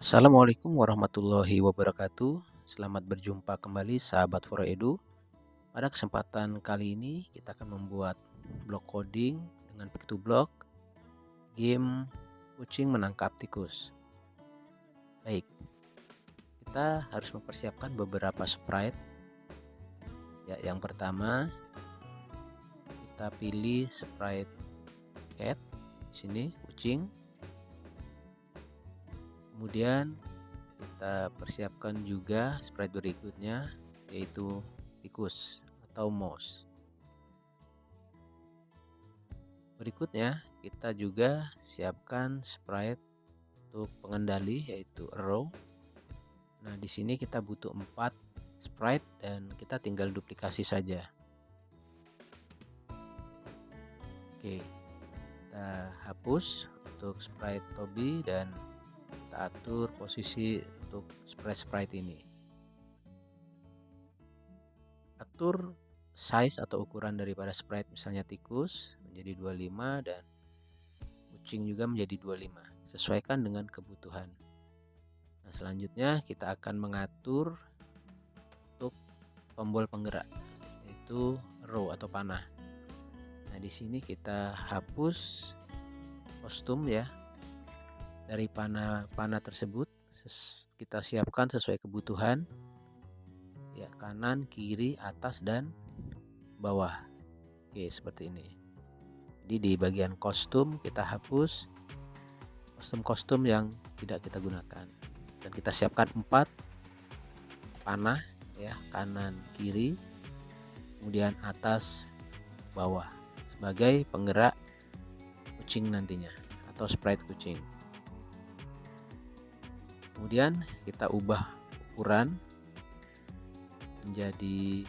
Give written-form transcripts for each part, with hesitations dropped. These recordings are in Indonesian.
Assalamualaikum warahmatullahi wabarakatuh. Selamat berjumpa kembali sahabat For Edu. Pada kesempatan kali ini kita akan membuat blok coding dengan Pictoblok game kucing menangkap tikus. Baik, kita harus mempersiapkan beberapa sprite. Ya, yang pertama kita pilih sprite cat di sini kucing. Kemudian kita persiapkan juga sprite berikutnya yaitu tikus atau mouse. Berikutnya kita juga siapkan sprite untuk pengendali yaitu arrow. Nah, di sini kita butuh 4 sprite dan kita tinggal duplikasi saja. Oke, kita hapus untuk sprite Toby dan kita atur posisi untuk sprite ini. Atur size atau ukuran daripada sprite, misalnya tikus menjadi 25 dan kucing juga menjadi 25, sesuaikan dengan kebutuhan. Nah, selanjutnya kita akan mengatur untuk tombol penggerak yaitu row atau panah. Nah, di sini kita hapus kostum ya dari panah tersebut. Kita siapkan sesuai kebutuhan ya, kanan, kiri, atas dan bawah. Oke, seperti ini. Jadi di bagian kostum kita hapus kostum-kostum yang tidak kita gunakan dan kita siapkan 4 panah ya, kanan, kiri, kemudian atas, bawah sebagai penggerak kucing nantinya atau sprite kucing. Kemudian kita ubah ukuran menjadi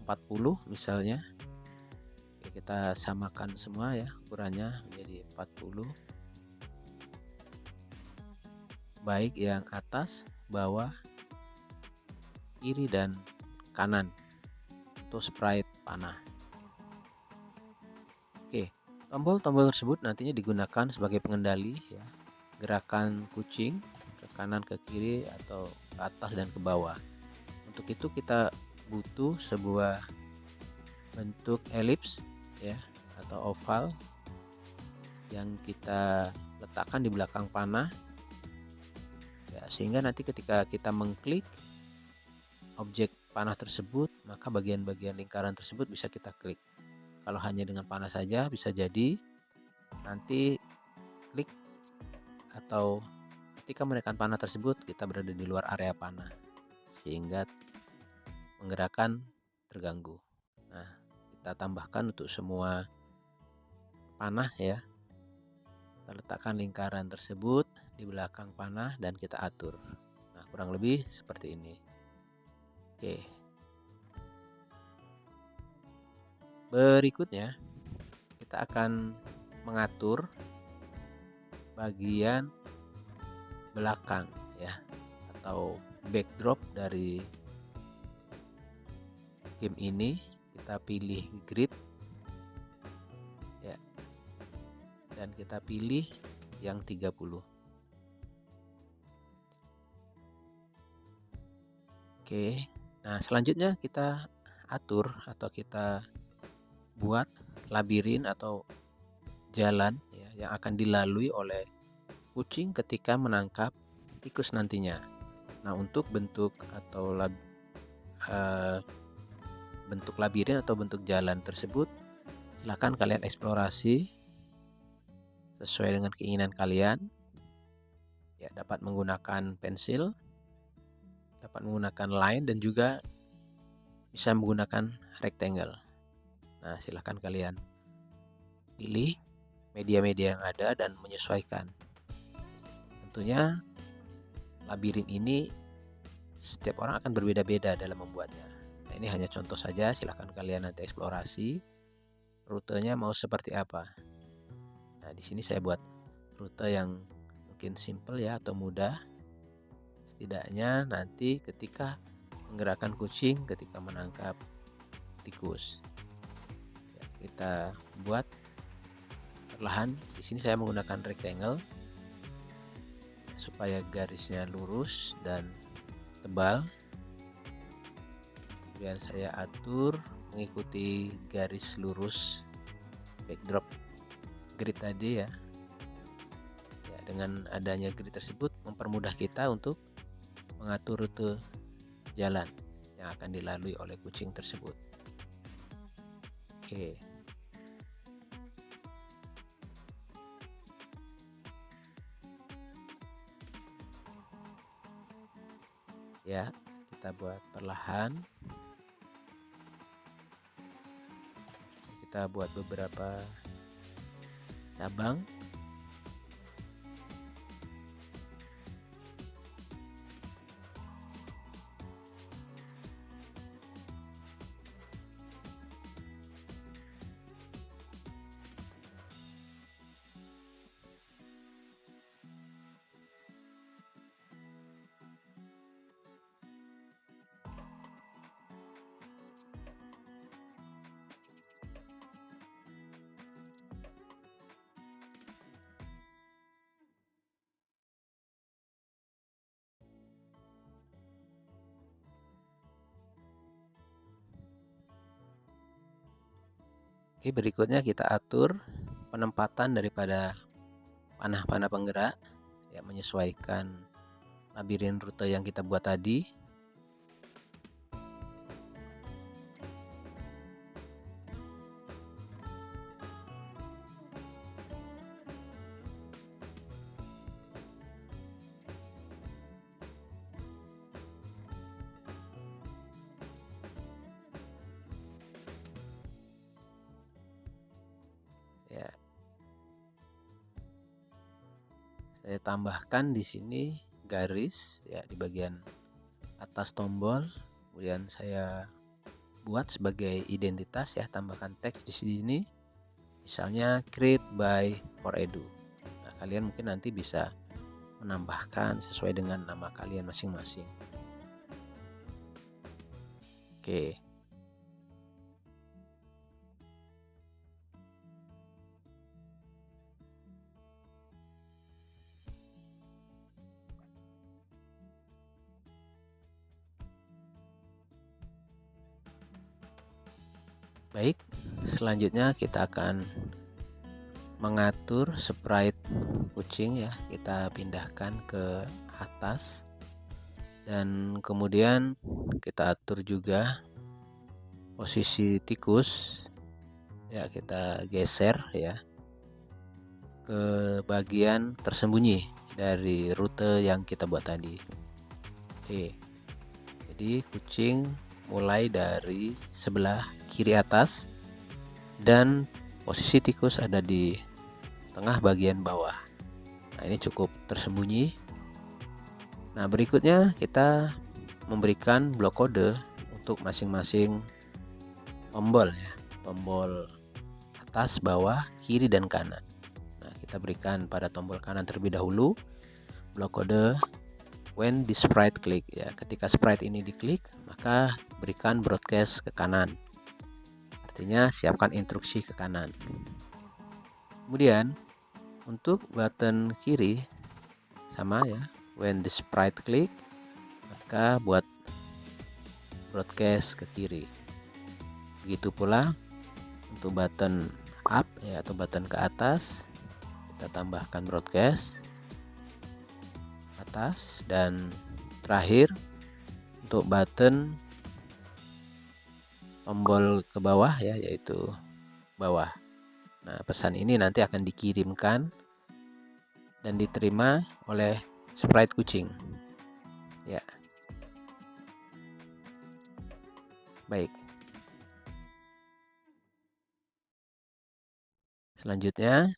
40 misalnya. Oke, kita samakan semua ya, ukurannya menjadi 40. Baik yang atas, bawah, kiri dan kanan untuk sprite panah. Oke, tombol-tombol tersebut nantinya digunakan sebagai pengendali ya, gerakan kucing ke kanan, ke kiri atau ke atas dan ke bawah. Untuk itu kita butuh sebuah bentuk elips ya atau oval yang kita letakkan di belakang panah ya, sehingga nanti ketika kita mengklik objek panah tersebut, maka bagian-bagian lingkaran tersebut bisa kita klik. Kalau hanya dengan panah saja bisa jadi nanti klik atau ketika menekan panah tersebut kita berada di luar area panah sehingga menggerakkan terganggu. Nah, kita tambahkan untuk semua panah ya. Kita letakkan lingkaran tersebut di belakang panah dan kita atur. Nah, kurang lebih seperti ini. Oke. Berikutnya kita akan mengatur bagian belakang ya atau backdrop dari game ini. Kita pilih grid ya dan kita pilih yang 30. Oke, nah selanjutnya kita atur atau kita buat labirin atau jalan ya, yang akan dilalui oleh kucing ketika menangkap tikus nantinya. Nah, untuk bentuk atau bentuk labirin atau bentuk jalan tersebut silakan kalian eksplorasi sesuai dengan keinginan kalian. Ya, dapat menggunakan pensil, dapat menggunakan line dan juga bisa menggunakan rectangle. Nah, silahkan kalian pilih media-media yang ada dan menyesuaikan. Tentunya labirin ini setiap orang akan berbeda-beda dalam membuatnya. Nah, ini hanya contoh saja, silahkan kalian nanti eksplorasi rutenya mau seperti apa. Nah, di sini saya buat rute yang mungkin simple ya atau mudah. Setidaknya nanti ketika menggerakkan kucing ketika menangkap tikus. Ya, kita buat perlahan. Di sini saya menggunakan rectangle supaya garisnya lurus dan tebal. Kemudian saya atur mengikuti garis lurus backdrop grid tadi ya. Dengan adanya grid tersebut mempermudah kita untuk mengatur rute jalan yang akan dilalui oleh kucing tersebut. Oke. Ya, kita buat perlahan. Kita buat beberapa cabang. Oke, berikutnya kita atur penempatan daripada panah-panah penggerak ya, menyesuaikan labirin rute yang kita buat tadi. Ya. Saya tambahkan di sini garis ya di bagian atas tombol. Kemudian saya buat sebagai identitas ya, tambahkan teks di sini. Misalnya create by Foredu. Nah, kalian mungkin nanti bisa menambahkan sesuai dengan nama kalian masing-masing. Oke. Baik, selanjutnya kita akan mengatur sprite kucing ya. Kita pindahkan ke atas dan kemudian kita atur juga posisi tikus ya, kita geser ya ke bagian tersembunyi dari rute yang kita buat tadi. Oke, jadi kucing mulai dari sebelah kiri atas dan posisi tikus ada di tengah bagian bawah. Nah, ini cukup tersembunyi. Nah, berikutnya kita memberikan blok kode untuk masing-masing tombol ya, tombol atas, bawah, kiri, dan kanan. Nah, kita berikan pada tombol kanan terlebih dahulu blok kode when the sprite click ya. Ketika sprite ini diklik, maka berikan broadcast ke kanan. Artinya siapkan instruksi ke kanan. Kemudian untuk button kiri sama ya, when the sprite click, maka buat broadcast ke kiri. Begitu pula untuk button up ya, atau button ke atas, kita tambahkan broadcast atas. Dan terakhir untuk button tombol ke bawah ya, yaitu bawah. Nah, pesan ini nanti akan dikirimkan dan diterima oleh sprite kucing ya. Baik, selanjutnya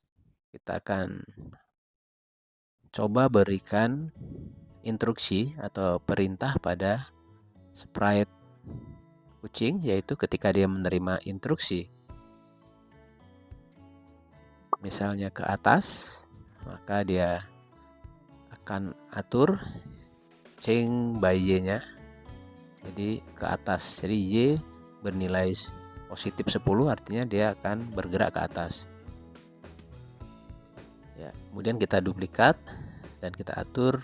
kita akan coba berikan instruksi atau perintah pada sprite kucing, yaitu ketika dia menerima instruksi misalnya ke atas, maka dia akan atur change by Y-nya jadi ke atas. Jadi Y bernilai positif 10, artinya dia akan bergerak ke atas ya. Kemudian kita duplikat dan kita atur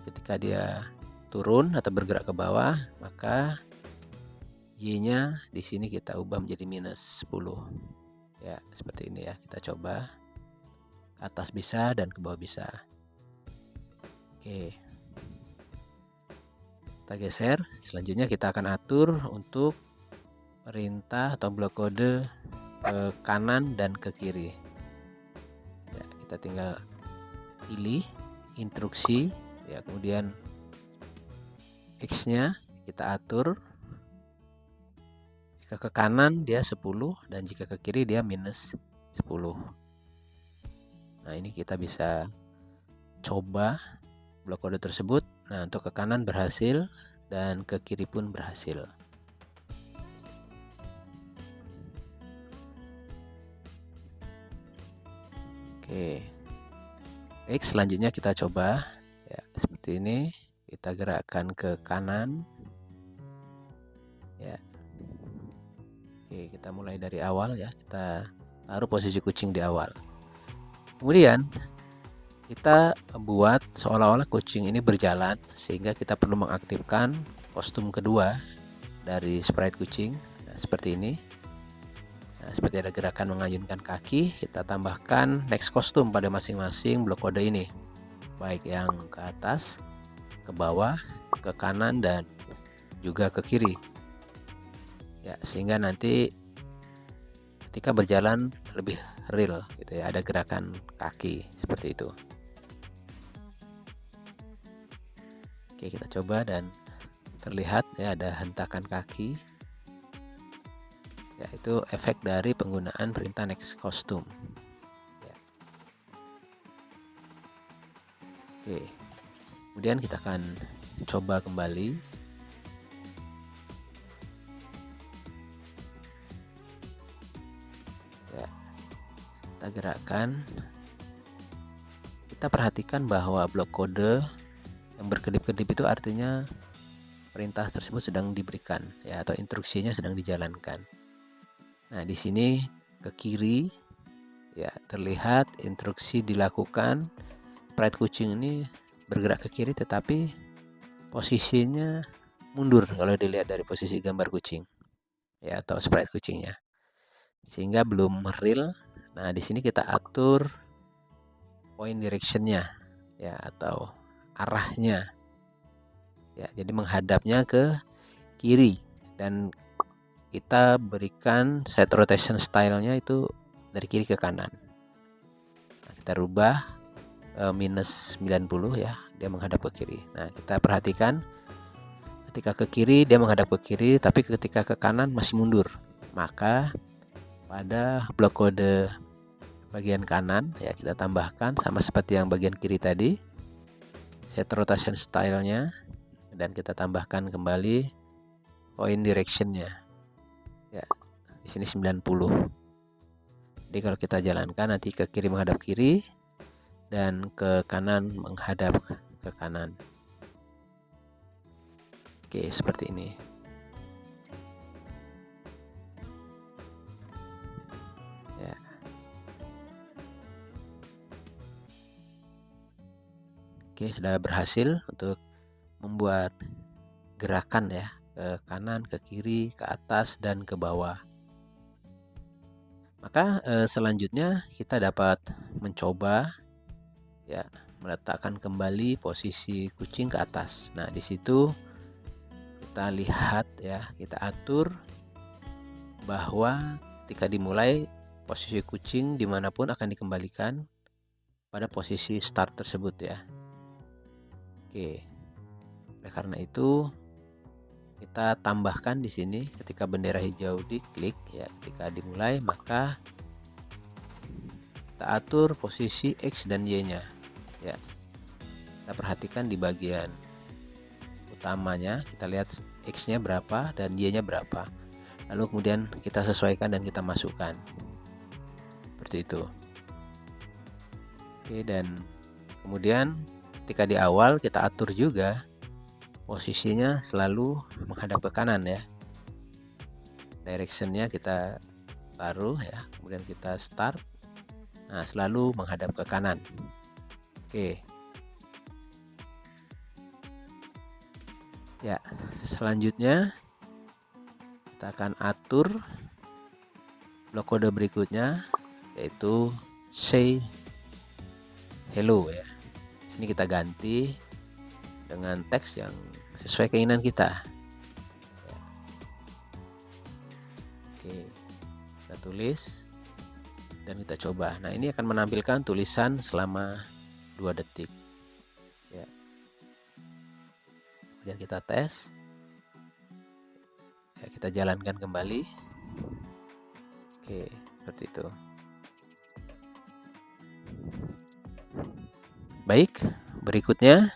ketika dia turun atau bergerak ke bawah, maka Y-nya di sini kita ubah menjadi minus 10. Ya, seperti ini ya. Kita coba. Ke atas bisa dan ke bawah bisa. Oke. Kita geser. Selanjutnya kita akan atur untuk perintah atau blok kode ke kanan dan ke kiri. Ya, kita tinggal pilih instruksi, ya, kemudian X-nya kita atur. Jika ke kanan dia 10 dan jika ke kiri dia minus 10. Nah, ini kita bisa coba blok kode tersebut. Nah, untuk ke kanan berhasil dan ke kiri pun berhasil. Oke. Baik, selanjutnya kita coba ya seperti ini. Kita gerakkan ke kanan. Ya. Oke, kita mulai dari awal ya. Kita taruh posisi kucing di awal. Kemudian kita buat seolah-olah kucing ini berjalan, sehingga kita perlu mengaktifkan kostum kedua dari sprite kucing. Nah, seperti ini. Nah, seperti ada gerakan mengayunkan kaki, kita tambahkan next kostum pada masing-masing blok kode ini, baik yang ke atas, ke bawah, ke kanan, dan juga ke kiri ya, sehingga nanti ketika berjalan lebih real gitu ya, ada gerakan kaki seperti itu. Oke, kita coba dan terlihat ya ada hentakan kaki ya, itu efek dari penggunaan perintah next kostum ya. Oke, kemudian kita akan coba kembali. Ya, kita gerakkan. Kita perhatikan bahwa blok kode yang berkedip-kedip itu artinya perintah tersebut sedang diberikan ya, atau instruksinya sedang dijalankan. Nah, di sini ke kiri ya terlihat instruksi dilakukan. Sprite kucing ini bergerak ke kiri tetapi posisinya mundur kalau dilihat dari posisi gambar kucing ya, atau sprite kucingnya, sehingga belum real. Nah, di sini kita atur point directionnya ya, atau arahnya ya, jadi menghadapnya ke kiri, dan kita berikan set rotation stylenya itu dari kiri ke kanan. Nah, kita rubah minus 90 ya, dia menghadap ke kiri. Nah, kita perhatikan ketika ke kiri dia menghadap ke kiri, tapi ketika ke kanan masih mundur. Maka pada blok kode bagian kanan ya, kita tambahkan sama seperti yang bagian kiri tadi, set rotation stylenya, dan kita tambahkan kembali point directionnya ya, di sini 90. Jadi kalau kita jalankan nanti ke kiri menghadap kiri dan ke kanan menghadap ke kanan. Oke, seperti ini. Ya. Oke, sudah berhasil untuk membuat gerakan ya, ke kanan, ke kiri, ke atas, dan ke bawah. Maka selanjutnya kita dapat mencoba ya meletakkan kembali posisi kucing ke atas. Nah, di situ kita lihat ya, kita atur bahwa ketika dimulai posisi kucing dimanapun akan dikembalikan pada posisi start tersebut ya. Oke, oleh karena itu kita tambahkan di sini ketika bendera hijau diklik ya, ketika dimulai maka kita atur posisi X dan Y-nya ya. Kita perhatikan di bagian utamanya, kita lihat X-nya berapa dan Y-nya berapa, lalu kemudian kita sesuaikan dan kita masukkan seperti itu. Oke, dan kemudian ketika di awal kita atur juga posisinya selalu menghadap ke kanan ya, directionnya kita taruh ya, kemudian kita start, nah selalu menghadap ke kanan. Oke, Ya, selanjutnya kita akan atur blok kode berikutnya, yaitu say hello ya. Sini kita ganti dengan teks yang sesuai keinginan kita. Ya. Oke, kita tulis dan kita coba. Nah, ini akan menampilkan tulisan selama 2 detik. Ya. Kemudian kita tes. Ya, kita jalankan kembali. Oke, seperti itu. Baik, berikutnya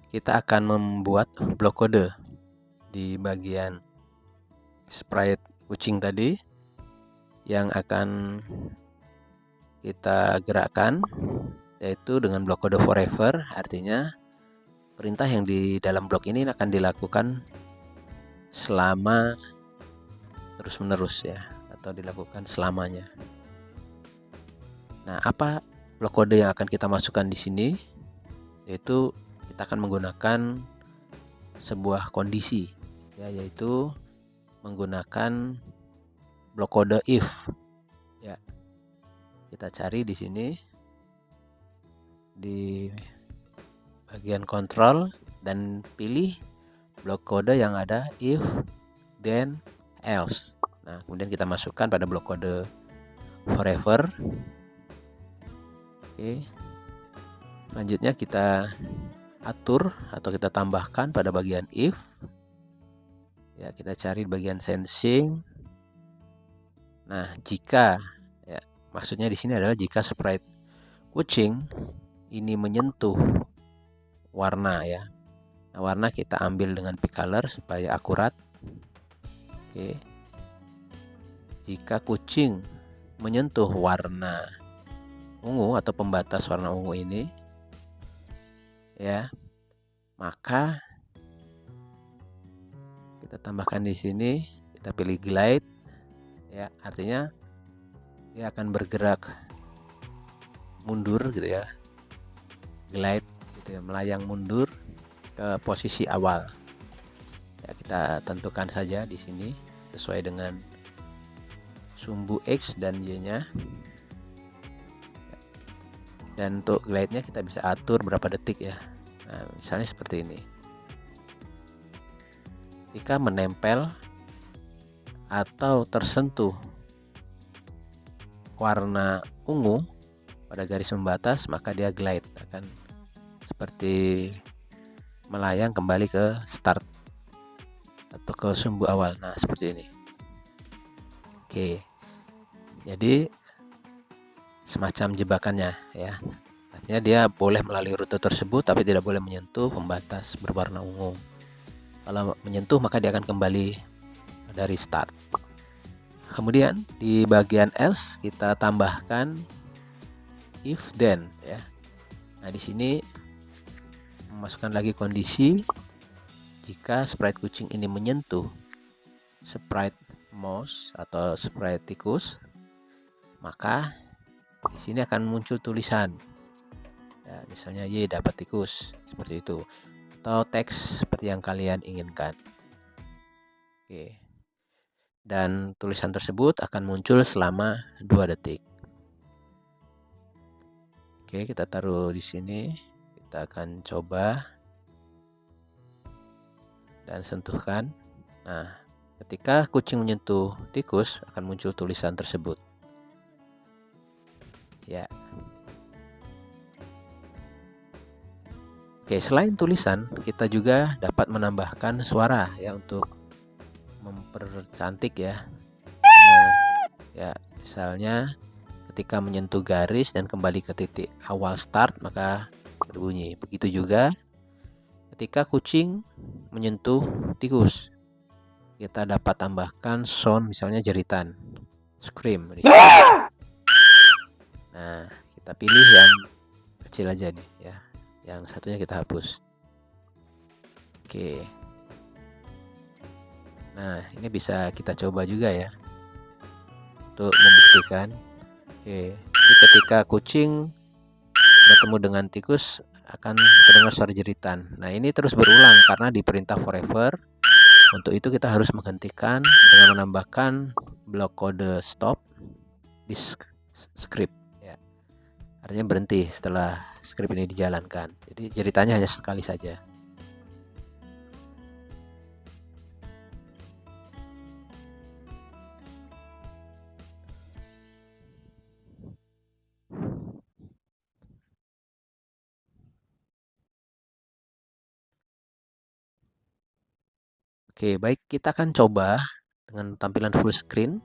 kita akan membuat blok kode di bagian sprite kucing tadi yang akan kita gerakkan, yaitu dengan blok kode forever. Artinya perintah yang di dalam blok ini akan dilakukan selama terus-menerus ya, atau dilakukan selamanya. Nah, apa blok kode yang akan kita masukkan di sini? Yaitu kita akan menggunakan sebuah kondisi ya, yaitu menggunakan blok kode if ya. Kita cari di sini di bagian kontrol dan pilih blok kode yang ada if, then, else. Nah, kemudian kita masukkan pada blok kode forever. Oke. Selanjutnya kita atur atau kita tambahkan pada bagian if. Ya, kita cari bagian sensing. Nah, jika ya, maksudnya di sini adalah jika sprite kucing ini menyentuh warna ya. Nah, warna kita ambil dengan pick color supaya akurat. Oke. Jika kucing menyentuh warna ungu atau pembatas warna ungu ini ya, maka kita tambahkan di sini, kita pilih glide ya, artinya dia akan bergerak mundur gitu ya, glide gitu ya, melayang mundur ke posisi awal ya. Kita tentukan saja di sini sesuai dengan sumbu X dan Y nya. Dan untuk glide nya kita bisa atur berapa detik ya. Nah, misalnya seperti ini. Jika menempel atau tersentuh warna ungu pada garis membatas, maka dia glide, akan seperti melayang kembali ke start atau ke sumbu awal. Nah, seperti ini. Oke. Jadi semacam jebakannya ya. Artinya dia boleh melalui rute tersebut tapi tidak boleh menyentuh pembatas berwarna ungu. Kalau menyentuh maka dia akan kembali dari start. Kemudian di bagian else kita tambahkan if then ya. Nah, di sini memasukkan lagi kondisi jika sprite kucing ini menyentuh sprite mouse atau sprite tikus, maka di sini akan muncul tulisan ya, misalnya Y dapat tikus, seperti itu, atau teks seperti yang kalian inginkan. Oke. Dan tulisan tersebut akan muncul selama 2 detik. Oke, kita taruh di sini. Kita akan coba dan sentuhkan. Nah, ketika kucing menyentuh tikus akan muncul tulisan tersebut. Ya. Oke, selain tulisan, kita juga dapat menambahkan suara ya untuk mempercantik ya. Ya, misalnya ketika menyentuh garis dan kembali ke titik awal start maka berbunyi. Begitu juga ketika kucing menyentuh tikus, kita dapat tambahkan sound misalnya jeritan, scream. Nah, kita pilih yang kecil aja nih ya. Yang satunya kita hapus. Oke. Nah, ini bisa kita coba juga ya untuk membuktikan. Oke. Jadi ketika kucing bertemu dengan tikus akan terdengar suara jeritan. Nah, ini terus berulang karena di perintah forever. Untuk itu kita harus menghentikan dengan menambahkan blok kode stop di script ya. Artinya berhenti setelah script ini dijalankan. Jadi jeritannya hanya sekali saja. Oke, baik, kita akan coba dengan tampilan full screen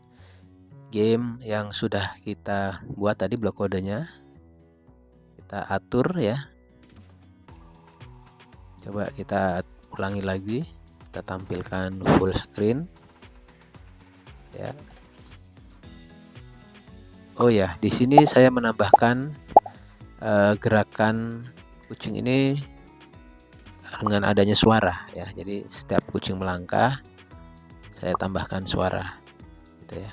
game yang sudah kita buat tadi, blok kodenya. Kita atur ya. Coba kita ulangi lagi. Kita tampilkan full screen. Ya. Oh ya, di sini saya menambahkan gerakan kucing ini dengan adanya suara ya. Jadi setiap kucing melangkah saya tambahkan suara gitu ya.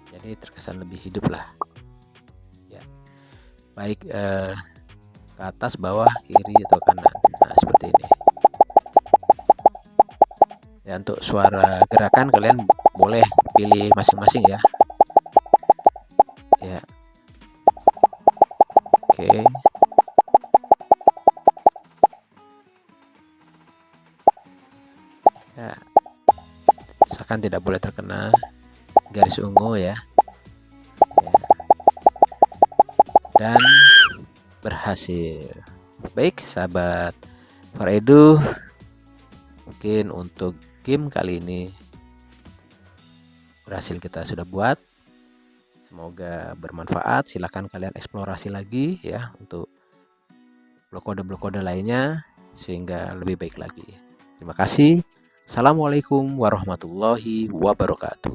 Jadi terkesan lebih hidup lah ya. Baik ke atas, bawah, kiri atau kanan. Nah, seperti ini. Ya, untuk suara gerakan kalian boleh pilih masing-masing ya. Ya. Oke. Ya, usahakan tidak boleh terkena garis ungu ya. Dan berhasil. Baik sahabat Faredu, mungkin untuk game kali ini berhasil kita sudah buat. Semoga bermanfaat. Silahkan kalian eksplorasi lagi ya untuk blok kode lainnya sehingga lebih baik lagi. Terima kasih. Assalamualaikum warahmatullahi wabarakatuh.